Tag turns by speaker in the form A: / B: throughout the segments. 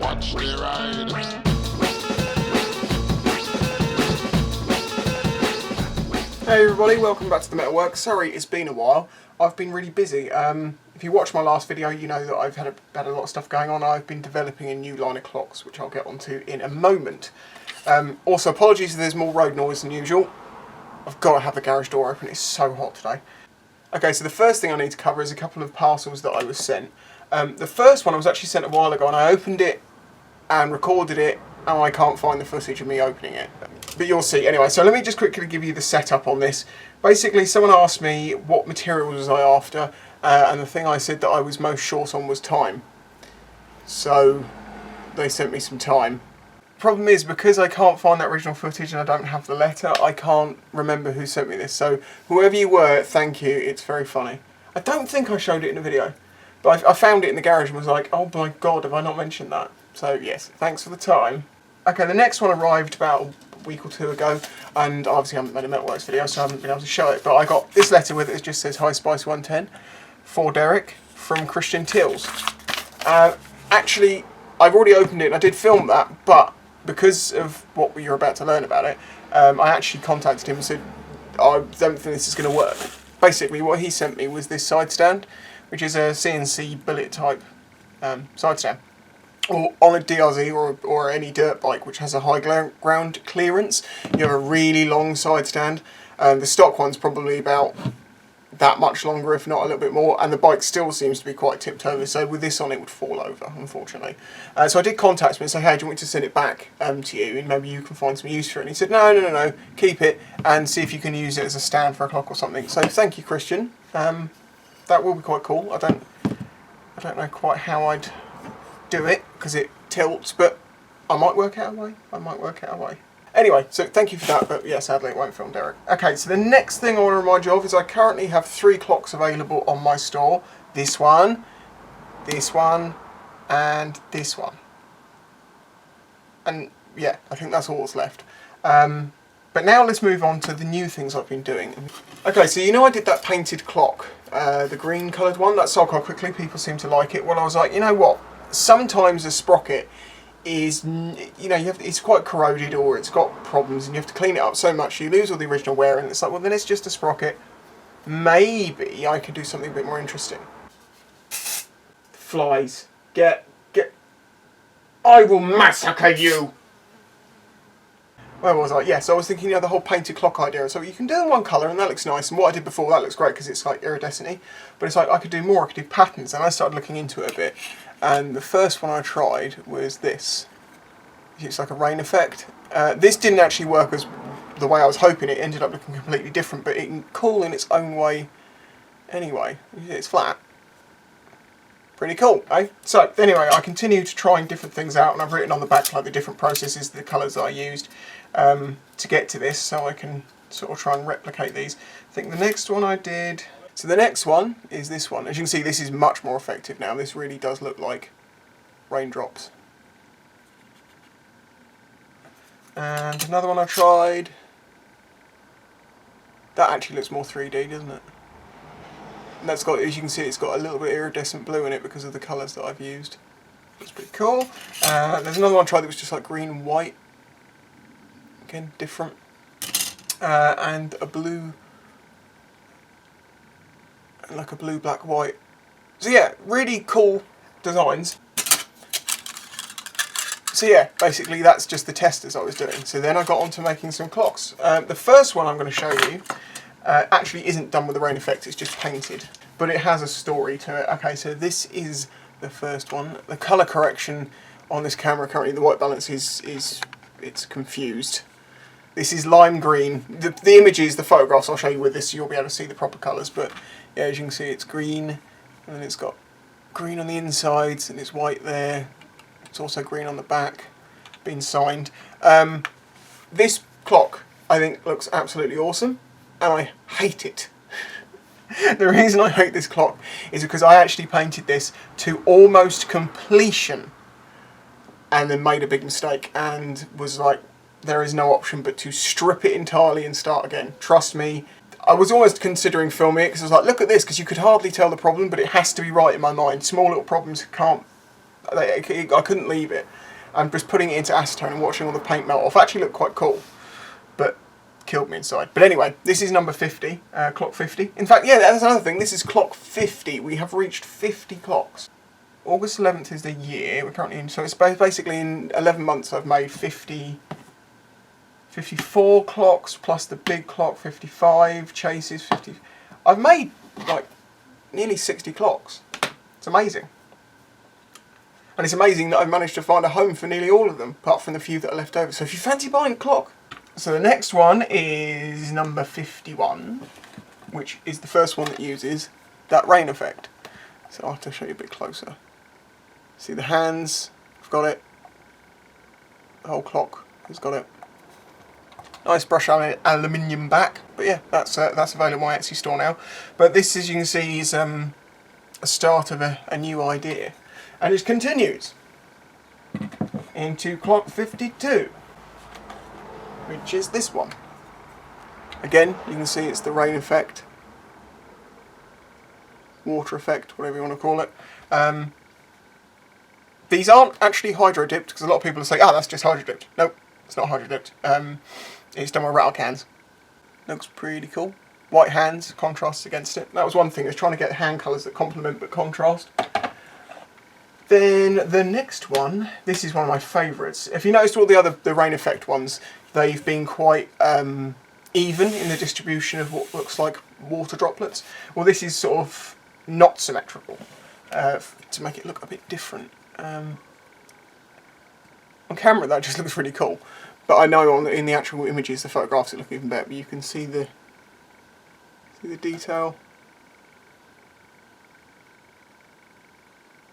A: Watch the ride.
B: Hey everybody, welcome back to the Metalworks. Sorry it's been a while. I've been really busy. If you watched my last video, you know that I've had a lot of stuff going on. I've been developing a new line of clocks, which I'll get onto in a moment. Also, apologies if there's more road noise than usual. I've got to have the garage door open, it's so hot today. Okay, so the first thing I need to cover is a couple of parcels that I was sent. The first one I was actually sent a while ago, and I opened it and recorded it, and I can't find the footage of me opening it. But you'll see. Anyway, so let me just quickly give you the setup on this. Basically, someone asked me what materials was I after, and the thing I said that I was most short on was time. So they sent me some time. Problem is, because I can't find that original footage and I don't have the letter, I can't remember who sent me this. So whoever you were, thank you. It's very funny. I don't think I showed it in a video, but I found it in the garage and was like, oh my god, have I not mentioned that? So yes, thanks for the time. Okay, the next one arrived about a week or two ago, and obviously I haven't made a Metalworks video, so I haven't been able to show it, but I got this letter with it. It just says, hi Spicy110, for Derek, from Christian Tills. Actually, I've already opened it and I did film that, but because of what you're about to learn about it, I actually contacted him and said, I don't think this is going to work. Basically, what he sent me was this side stand, which is a CNC billet type side stand. Or on a DRZ or any dirt bike which has a high ground clearance, you have a really long side stand. The stock one's probably about that much longer, if not a little bit more, and the bike still seems to be quite tipped over, so with this on it would fall over, unfortunately. So I did contact him and say, hey, do you want me to send it back to you, and maybe you can find some use for it? And he said, no, keep it and see if you can use it as a stand for a clock or something. So thank you, Christian. That will be quite cool. I don't know quite how I'd do it because it tilts, but I might work out a way. Anyway, so thank you for that, but yeah, sadly it won't film Derek. Okay, so the next thing I want to remind you of is I currently have 3 clocks available on my store. This one, and this one. And yeah, I think that's all that's left. But now let's move on to the new things I've been doing. Okay, so you know I did that painted clock, the green coloured one, that sold quite quickly, people seem to like it. Well, I was like, you know what, sometimes a sprocket is, you know, it's quite corroded or it's got problems and you have to clean it up so much you lose all the original wear, and it's like, well, then it's just a sprocket. Maybe I could do something a bit more interesting. Flies. Get. I will massacre you! Where was I? Yes, I was thinking, you know, the whole painted clock idea. So you can do it in one colour and that looks nice, and what I did before, that looks great because it's like iridescent-y, but it's like I could do more, I could do patterns, and I started looking into it a bit. And the first one I tried was this. It's like a rain effect. This didn't actually work as the way I was hoping. It ended up looking completely different, but it can cool in its own way anyway. It's flat. Pretty cool, eh? So, anyway, I continued trying different things out, and I've written on the back like the different processes, the colours that I used to get to this, so I can sort of try and replicate these. I think the next one I did... So the next one is this one. As you can see, this is much more effective now. This really does look like raindrops. And another one I tried. That actually looks more 3D, doesn't it? And that's got, as you can see, it's got a little bit of iridescent blue in it because of the colours that I've used. That's pretty cool. There's another one I tried that was just like green and white. Again, different. And a blue... like a blue, black, white. So yeah, really cool designs. So yeah, basically that's just the testers I was doing. So then I got on to making some clocks. The first one I'm going to show you actually isn't done with the rain effect, it's just painted. But it has a story to it. Okay, so this is the first one. The colour correction on this camera currently, the white balance it's confused. This is lime green. The images, the photographs I'll show you with this, so you'll be able to see the proper colours. But yeah, as you can see, it's green, and it's got green on the insides, and it's white there. It's also green on the back, been signed. This clock, I think, looks absolutely awesome, and I hate it. The reason I hate this clock is because I actually painted this to almost completion, and then made a big mistake, and was like, there is no option but to strip it entirely and start again. Trust me. I was almost considering filming it because I was like, look at this, because you could hardly tell the problem, but it has to be right in my mind. Small little problems can't I couldn't leave it. And just putting it into acetone and watching all the paint melt off actually looked quite cool, but killed me inside. But anyway, this is number 50, clock 50. In fact, yeah, that's another thing. This is clock 50. We have reached 50 clocks. August 11th is the year we're currently in, so it's basically in 11 months I've made 54 clocks plus the big clock, 55 chases, 50. I've made like nearly 60 clocks. It's amazing. And it's amazing that I've managed to find a home for nearly all of them, apart from the few that are left over. So if you fancy buying a clock. So the next one is number 51, which is the first one that uses that rain effect. So I'll have to show you a bit closer. See the hands, I've got it. The whole clock has got it. Nice brush aluminium back. But yeah, that's available on my Etsy store now. But this, as you can see, is a start of a new idea. And it continues into clock 52, which is this one. Again, you can see it's the rain effect, water effect, whatever you want to call it. These aren't actually hydro dipped, because a lot of people say, oh, that's just hydro dipped. Nope, it's not hydro dipped. It's done with RHOK hands. Looks pretty cool. White hands, contrasts against it. That was one thing, is trying to get hand colours that complement but contrast. Then the next one, this is one of my favourites. If you noticed all the rain effect ones, they've been quite even in the distribution of what looks like water droplets. Well, this is sort of not symmetrical to make it look a bit different. On camera that just looks really cool, but I know in the actual images, the photographs, it look even better. But you can see the detail.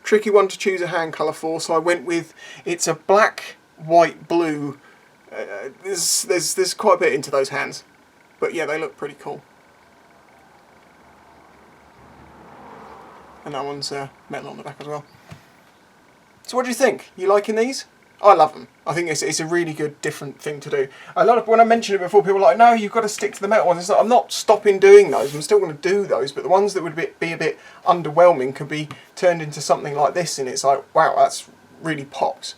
B: Tricky one to choose a hand colour for, so I went with, it's a black, white, blue. There's quite a bit into those hands, but yeah, they look pretty cool. And that one's metal on the back as well. So what do you think? You liking these? I love them. I think it's a really good, different thing to do. A lot of, when I mentioned it before, people were like, no, you've got to stick to the metal ones. It's like, I'm not stopping doing those. I'm still going to do those, but the ones that would be a bit underwhelming could be turned into something like this, and it's like, wow, that's really popped.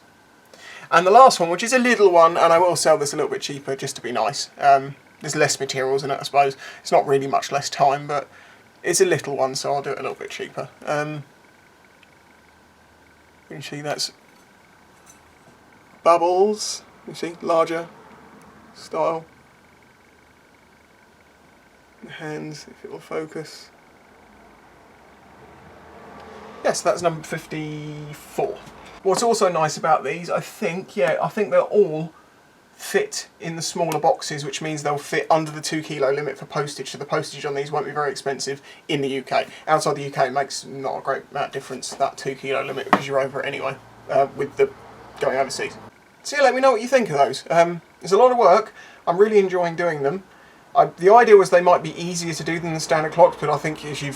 B: And the last one, which is a little one, and I will sell this a little bit cheaper just to be nice. There's less materials in it, I suppose. It's not really much less time, but it's a little one, so I'll do it a little bit cheaper. You can see that's bubbles, you see, larger style. The hands, if it will focus. Yes, that's number 54. What's also nice about these, I think they'll all fit in the smaller boxes, which means they'll fit under the 2 kilo limit for postage, so the postage on these won't be very expensive in the UK. Outside the UK it makes not a great amount of difference, that 2 kilo limit, because you're over it anyway, with the going overseas. So yeah, let me know what you think of those. It's a lot of work. I'm really enjoying doing them. The idea was they might be easier to do than the standard clocks, but I think if you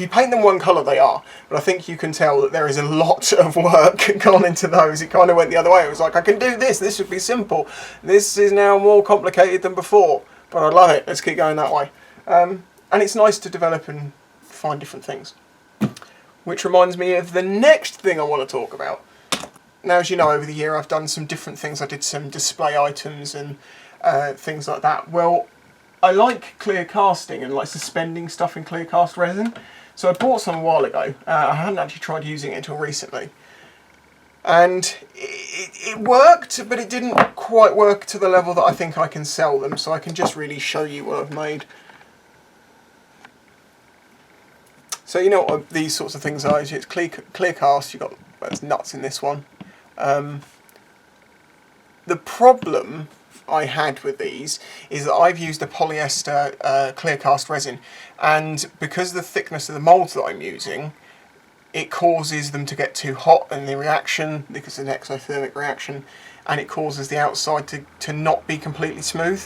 B: paint them one colour, they are. But I think you can tell that there is a lot of work gone into those. It kind of went the other way. It was like, I can do this. This should be simple. This is now more complicated than before. But I love it. Let's keep going that way. And it's nice to develop and find different things. Which reminds me of the next thing I want to talk about. Now, as you know, over the year I've done some different things. I did some display items and things like that. Well, I like clear casting and like suspending stuff in clear cast resin. So I bought some a while ago. I hadn't actually tried using it until recently. And it worked, but it didn't quite work to the level that I think I can sell them. So I can just really show you what I've made. So you know what these sorts of things are. It's clear cast. You've got, well, there's nuts in this one. The problem I had with these is that I've used a polyester clear cast resin, and because of the thickness of the moulds that I'm using, it causes them to get too hot in the reaction, because it's an exothermic reaction, and it causes the outside to not be completely smooth.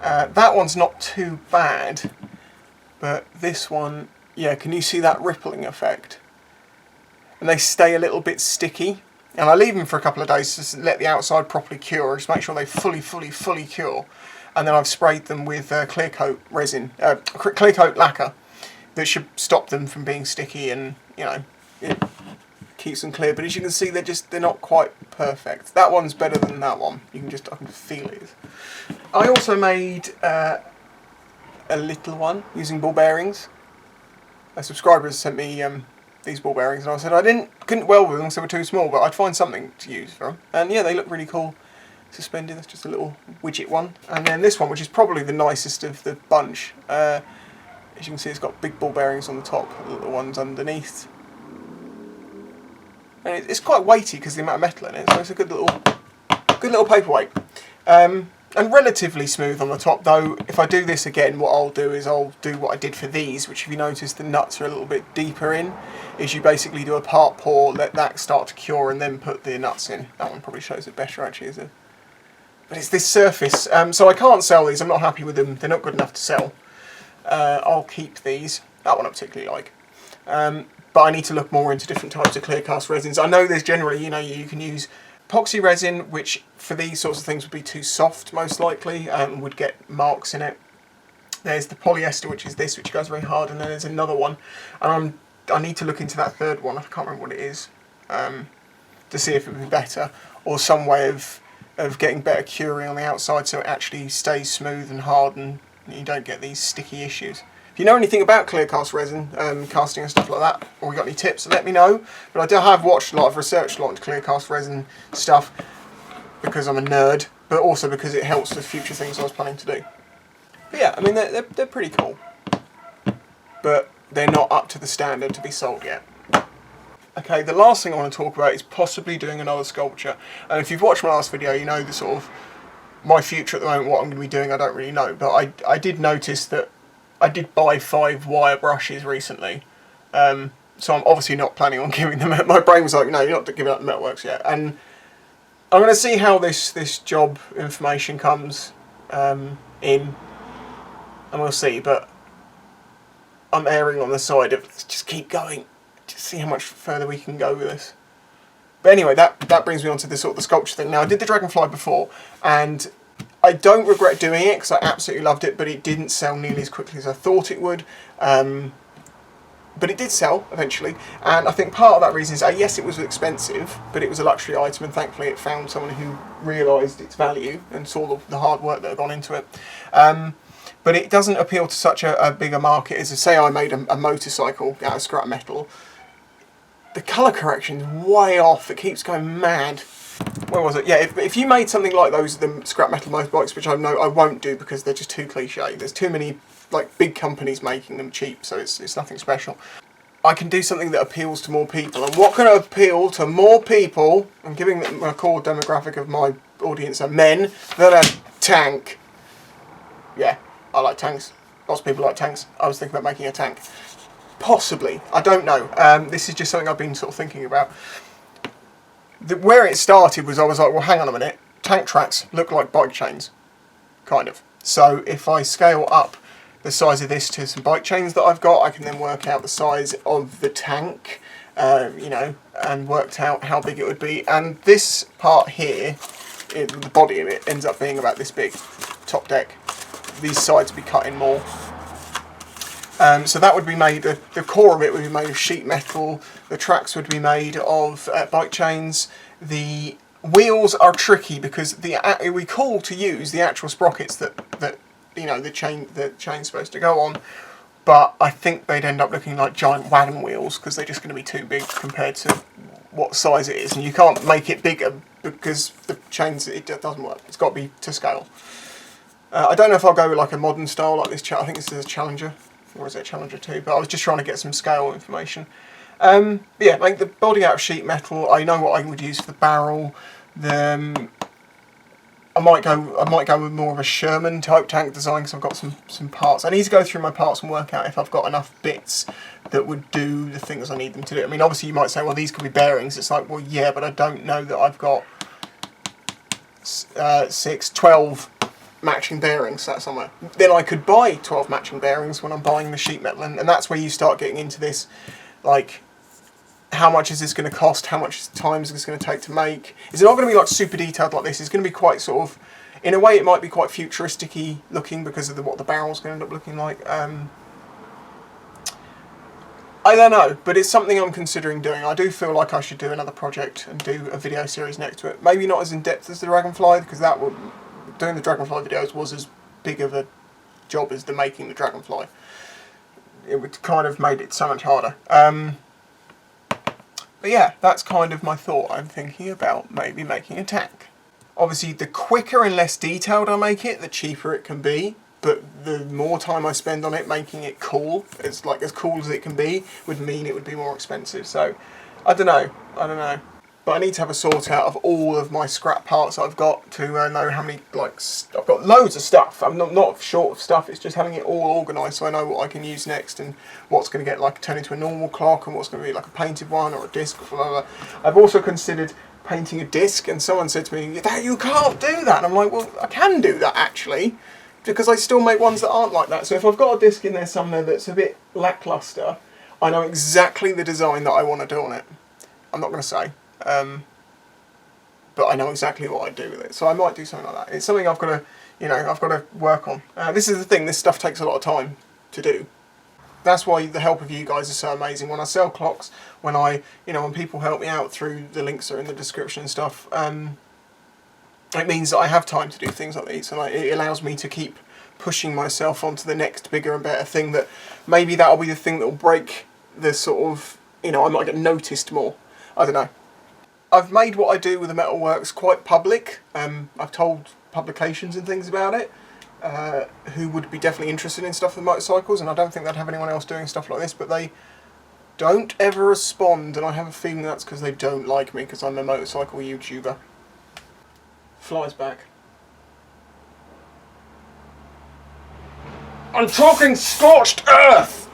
B: That one's not too bad, but this one, yeah, can you see that rippling effect? And they stay a little bit sticky. And I leave them for a couple of days to let the outside properly cure, just make sure they fully cure. And then I've sprayed them with clear coat resin, clear coat lacquer, that should stop them from being sticky and, you know, keeps them clear, but as you can see, they're not quite perfect. That one's better than that one. I can feel it. I also made a little one using ball bearings. A subscriber has sent me these ball bearings, and I said couldn't weld with them because they were too small, but I'd find something to use for them. And yeah, they look really cool. Suspended. That's just a little widget one. And then this one, which is probably the nicest of the bunch. As you can see, it's got big ball bearings on the top, little ones underneath. And it's quite weighty because of the amount of metal in it, so it's a good little paperweight. And relatively smooth on the top, though. If I do this again, what I'll do is I'll do what I did for these, which if you notice the nuts are a little bit deeper in, is you basically do a part pour, let that start to cure, and then put the nuts in. That one probably shows it better actually, is it? But it's this surface, so I can't sell these. I'm not happy with them. They're not good enough to sell. I'll keep these. That one I particularly like. But I need to look more into different types of clear cast resins. I know there's generally, you can use epoxy resin, which for these sorts of things would be too soft most likely, and would get marks in it. There's the polyester, which is this, which goes very hard, and then there's another one. And I need to look into that third one. I can't remember what it is, to see if it would be better, or some way of getting better curing on the outside so it actually stays smooth and hard and you don't get these sticky issues. If you know anything about clear cast resin, casting and stuff like that, or you got any tips, let me know. But I have watched a lot, I've researched a lot into clear cast resin stuff because I'm a nerd, but also because it helps with future things I was planning to do. But yeah, I mean, they're pretty cool, but they're not up to the standard to be sold yet. Okay, the last thing I want to talk about is possibly doing another sculpture. And if you've watched my last video, you know the sort of my future at the moment, what I'm going to be doing, I don't really know. But I did notice that I did buy 5 wire brushes recently. So I'm obviously not planning on giving them. My brain was like, no, you're not giving up the Metalworks yet. And I'm going to see how this job information comes in, and we'll see. But I'm erring on the side of let's just keep going. Just see how much further we can go with this. But anyway, that brings me on to this sort of the sculpture thing. Now, I did the Dragonfly before, and I don't regret doing it because I absolutely loved it, but it didn't sell nearly as quickly as I thought it would. But it did sell eventually, and I think part of that reason is, yes, it was expensive, but it was a luxury item, and thankfully it found someone who realised its value and saw the hard work that had gone into it. But it doesn't appeal to such a bigger market as, say, I made a motorcycle out of scrap metal. The colour correction is way off. It keeps going mad. Where was it? Yeah, if you made something like those, the scrap metal motorbikes, which I know I won't do because they're just too cliche. There's too many like big companies making them cheap, so it's nothing special. I can do something that appeals to more people, and what can appeal to more people? I'm giving them a core demographic of my audience are men than a tank. Yeah, I like tanks. Lots of people like tanks. I was thinking about making a tank. Possibly. I don't know. This is just something I've been sort of thinking about. Where it started was I was like, well, hang on a minute. Tank tracks look like bike chains. Kind of. So if I scale up the size of this to some bike chains that I've got, I can then work out the size of the tank, and worked out how big it would be. And this part here, the body of it, ends up being about this big. Top deck. These sides would be cut in more. So that would be made, the core of it would be made of sheet metal, the tracks would be made of bike chains. The wheels are tricky because we call to use the actual sprockets that the chain's supposed to go on, but I think they'd end up looking like giant wagon wheels because they're just going to be too big compared to what size it is, and you can't make it bigger because the chains, it doesn't work. It's got to be to scale. I don't know if I'll go with like a modern style like this. I think this is a Challenger. Or is it a Challenger 2? But I was just trying to get some scale information. Yeah, make the body out of sheet metal. I know what I would use for the barrel. I might go with more of a Sherman type tank design because I've got some parts. I need to go through my parts and work out if I've got enough bits that would do the things I need them to do. I mean, obviously you might say, well, these could be bearings. It's like, well, yeah, but I don't know that I've got 12 matching bearings sat somewhere. Then I could buy 12 matching bearings when I'm buying the sheet metal, and that's where you start getting into this, like, how much is this going to cost, how much time is this going to take to make. Is it not going to be like super detailed like this? It's going to be quite sort of, in a way it might be quite futuristic-y looking because of what the barrel's going to end up looking like. I don't know, but it's something I'm considering doing. I do feel like I should do another project and do a video series next to it. Maybe not as in-depth as the Dragonfly, because doing the Dragonfly videos was as big of a job as the making the Dragonfly. It would kind of made it so much harder. But yeah, that's kind of my thought. I'm thinking about maybe making a tank. Obviously, the quicker and less detailed I make it, the cheaper it can be. But the more time I spend on it making it cool, it's like as cool as it can be, would mean it would be more expensive. So, I don't know. But I need to have a sort out of all of my scrap parts I've got to know how many, like, I've got loads of stuff. I'm not short of stuff, it's just having it all organised so I know what I can use next and what's going to get, like, turned into a normal clock and what's going to be, like, a painted one or a disc or blah, blah, blah. I've also considered painting a disc, and someone said to me, you can't do that. And I'm like, well, I can do that, actually, because I still make ones that aren't like that. So if I've got a disc in there somewhere that's a bit lacklustre, I know exactly the design that I want to do on it. I'm not going to say. But I know exactly what I'd do with it, so I might do something like that. It's something I've got to, I've got to work on. This is the thing, this stuff takes a lot of time to do. That's why the help of you guys is so amazing. When I sell clocks, when when people help me out through the links that are in the description and stuff, it means that I have time to do things like these, and it allows me to keep pushing myself onto the next bigger and better thing that maybe that'll be the thing that will break the sort of, I might get noticed more. I don't know. I've made what I do with the Metalworks quite public. I've told publications and things about it who would be definitely interested in stuff with motorcycles, and I don't think they'd have anyone else doing stuff like this, but they don't ever respond, and I have a feeling that's because they don't like me, because I'm a motorcycle YouTuber. Flies back. I'm talking scorched earth!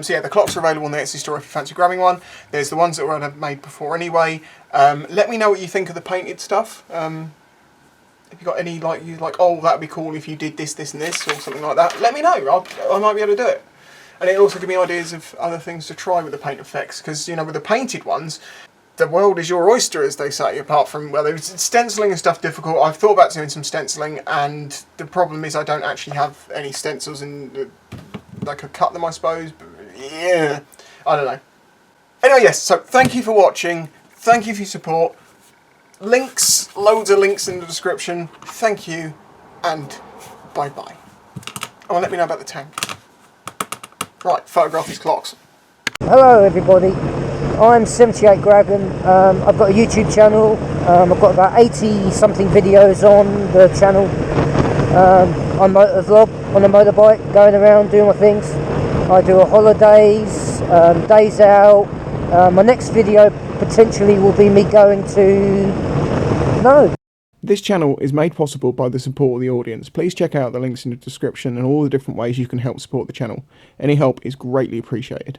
B: So yeah, the clocks are available on the Etsy store if you fancy grabbing one. There's the ones that were made before anyway. Let me know what you think of the painted stuff. If you got any, oh, that'd be cool if you did this, this and this, or something like that, let me know. I might be able to do it. And it'll also give me ideas of other things to try with the paint effects, because, with the painted ones, the world is your oyster, as they say, apart from, well, there's stenciling and stuff difficult. I've thought about doing some stenciling, and the problem is I don't actually have any stencils, and I could cut them, I suppose, but yeah, I don't know. Anyway, yes, so thank you for watching, thank you for your support, links, loads of links in the description, thank you, and bye-bye. Oh, and let me know about the tank. Right, photograph these clocks.
A: Hello everybody, I'm 78 Dragon. I've got a YouTube channel. I've got about 80 something videos on the channel. I motor vlog on a motorbike, going around doing my things. I do holidays, days out. My next video potentially will be me going to... No.
B: This channel is made possible by the support of the audience. Please check out the links in the description and all the different ways you can help support the channel. Any help is greatly appreciated.